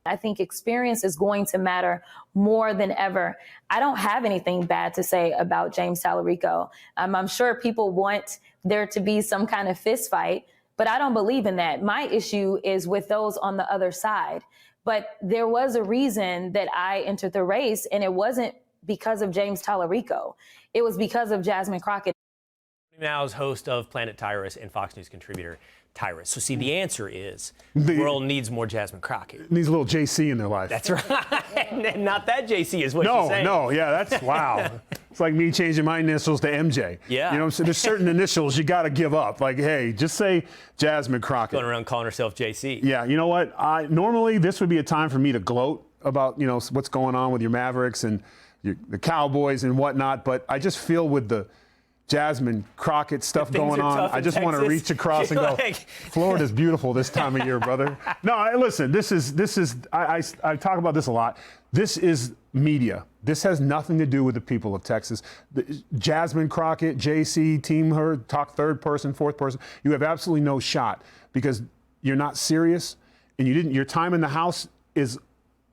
I think experience is going to matter more than ever. I don't have anything bad to say about James Tallarico. I'm sure people want there to be some kind of fist fight, but I don't believe in that. My issue is with those on the other side. But there was a reason that I entered the race, and it wasn't because of James Tallarico. It was because of Jasmine Crockett. Now is host of Planet Tyrus and Fox News contributor Tyrus. So, see, the answer is the world needs more Jasmine Crockett. Needs a little JC in their life. That's right. And not that JC is what she's saying. No, yeah, that's, wow. It's like me changing my initials to MJ. Yeah. You know what I'm saying? There's certain initials you got to give up. Like, hey, just say Jasmine Crockett. Going around calling herself JC. Yeah, you know what? Normally this would be a time for me to gloat about, what's going on with your Mavericks and the Cowboys and whatnot, but I just feel with the Jasmine Crockett stuff going on, I just want to reach across and go, Florida's beautiful this time of year, brother. No, listen, this is I talk about this a lot. This is media. This has nothing to do with the people of Texas. Jasmine Crockett, JC, team her, talk third person, fourth person. You have absolutely no shot because you're not serious and your time in the House is,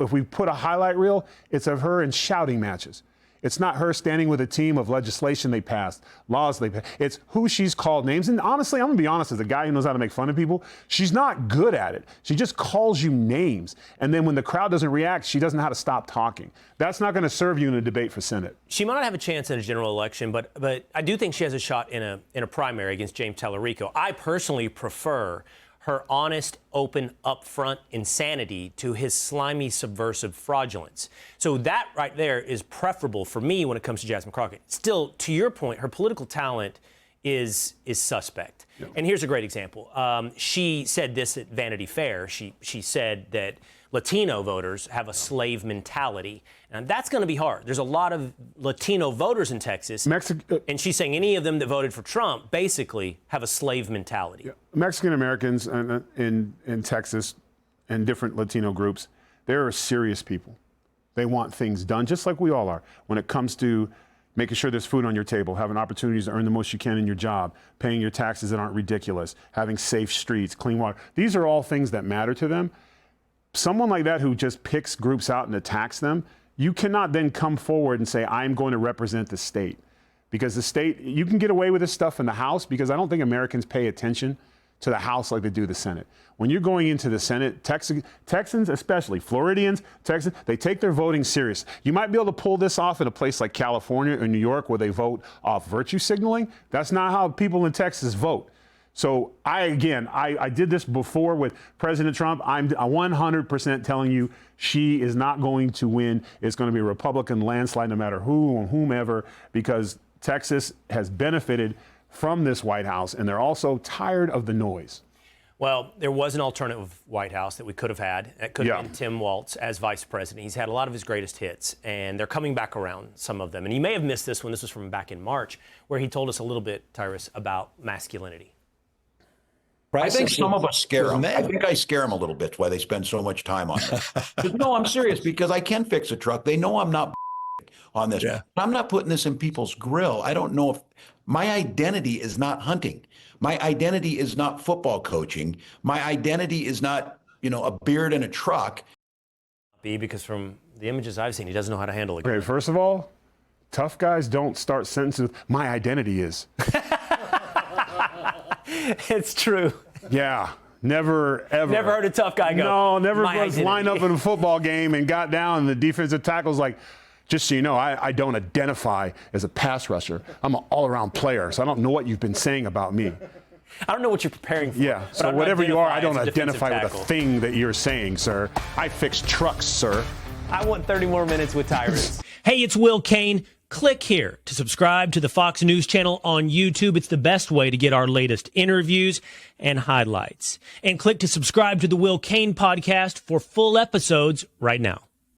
if we put a highlight reel, it's of her in shouting matches. It's not her standing with a team of legislation they passed, laws they passed. It's who she's called names. And honestly, I'm going to be honest, as a guy who knows how to make fun of people, she's not good at it. She just calls you names. And then when the crowd doesn't react, she doesn't know how to stop talking. That's not going to serve you in a debate for Senate. She might not have a chance in a general election, but I do think she has a shot in a primary against James Tallarico. I personally prefer her honest, open, upfront insanity to his slimy, subversive fraudulence. So that right there is preferable for me when it comes to Jasmine Crockett. Still, to your point, her political talent is suspect. Yeah. And here's a great example. She said this at Vanity Fair. She said that Latino voters have a slave mentality. And that's going to be hard. There's a lot of Latino voters in Texas. And she's saying any of them that voted for Trump basically have a slave mentality. Yeah. Mexican Americans in Texas and different Latino groups, they're serious people. They want things done, just like we all are. When it comes to making sure there's food on your table, having opportunities to earn the most you can in your job, paying your taxes that aren't ridiculous, having safe streets, clean water. These are all things that matter to them. Someone like that who just picks groups out and attacks them, you cannot then come forward and say, I'm going to represent the state. Because the state, you can get away with this stuff in the House because I don't think Americans pay attention to the House like they do the Senate. When you're going into the Senate, Texans especially, Floridians, Texans, they take their voting serious. You might be able to pull this off in a place like California or New York where they vote off virtue signaling. That's not how people in Texas vote. So I did this before with President Trump. I'm 100% telling you she is not going to win. It's going to be a Republican landslide no matter who or whomever, because Texas has benefited from this White House, and they're also tired of the noise. Well, there was an alternative White House that we could have had. It could have been Tim Walz as vice president. He's had a lot of his greatest hits, and they're coming back around, some of them. And you may have missed this one. This was from back in March, where he told us a little bit, Tyrus, about masculinity. I think some of us scare them. I think I scare them a little bit why they spend so much time on this. No, I'm serious, because I can fix a truck. They know I'm not on this. Yeah. I'm not putting this in people's grill. I don't know if my identity is not hunting. My identity is not football coaching. My identity is not, a beard and a truck. Because from the images I've seen, he doesn't know how to handle it. Okay, first of all, tough guys don't start sentences with, my identity is. It's true. Yeah, never, ever. Never heard a tough guy go, no, never was lined up in a football game and got down and the defensive tackle's like, just so you know, I don't identify as a pass rusher. I'm an all-around player, so I don't know what you've been saying about me. I don't know what you're preparing for. Yeah, so whatever you are, I don't identify with a thing that you're saying, sir. I fix trucks, sir. I want 30 more minutes with Tyrus. Hey, it's Will Cain. Click here to subscribe to the Fox News channel on YouTube. It's the best way to get our latest interviews and highlights. And click to subscribe to the Will Cain podcast for full episodes right now.